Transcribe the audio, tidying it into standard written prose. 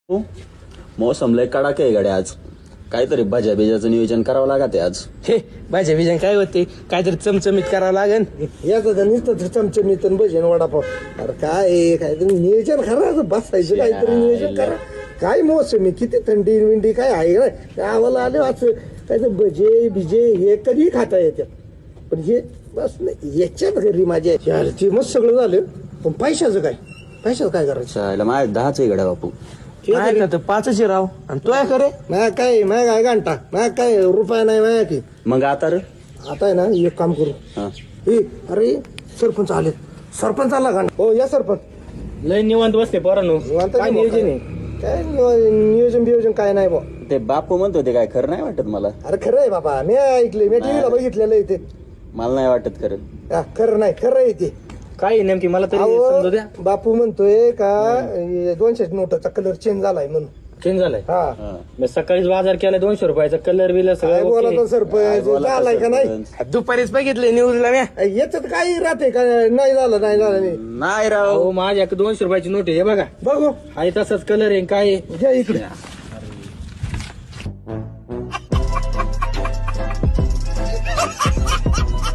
हो, मौसम लय कडक आहे गड्या आज. काहीतरी भाज्या बिज्याचं नियोजन करावं लागत आज. हे भाज्या बिज्या काय होते काहीतरी चमचमीत करावं लागेल. याचं तर नुसतं चमचमीत भजन वडापाव. अरे काय काहीतरी नियोजन करा, बसायचं काहीतरी नियोजन करा. काय मोसम आहे, किती थंडी विंडी काय आहे ना गावाला आले असं काय भजे बिजे हे कधी खाता येतात. पण हे बस नाही याच्यात घरी माझ्या याची मग सगळं झालं. पण पैशाचं काय करायचं. चायला माझ्या 10च आहे गड्या बापू. काय का तर पाचच राव आणि तो करे माझ्या काय घंटा माझ्या काय रुपया नाही माझ्या की. मग आता रे आता आहे ना एक काम करू. हा. अरे सरपंच आले. सरपंच आला का? हो या सरपंच. लय निवांत बसते पोरांनो. काय नियोजन आहे? काय नियोजन बियोजन काय नाही बा. ते बापू म्हणतो ते काय खरं नाही वाटत मला. अरे खरं आहे बाबा, मी ऐकले, मी टीव्हीला बघितलेलं आहे ते. मला नाही वाटत खरं. खरं नाही, खरं आहे ते. काय नेमकी मला तरी अहो, समजू द्या. बापू म्हणतोय का 200 नोटाचा कलर चेंज झालाय म्हणून. चेंज झालाय. हा हा. मी सकाळीच बाजार केला 200 रुपयाचा कलर बिल काय सगळं बोला okay. तो सरपंच झालाय का नाही. दुपारीच बघितले न्यूजला मी. याच्यात काही राहते का नाही झालं नाही. नाही राव. हो माझ्या 200 रुपयाची नोट आहे हे बघा. बघू आणि तसाच कलर आहे काय आहे? घ्या इकडे.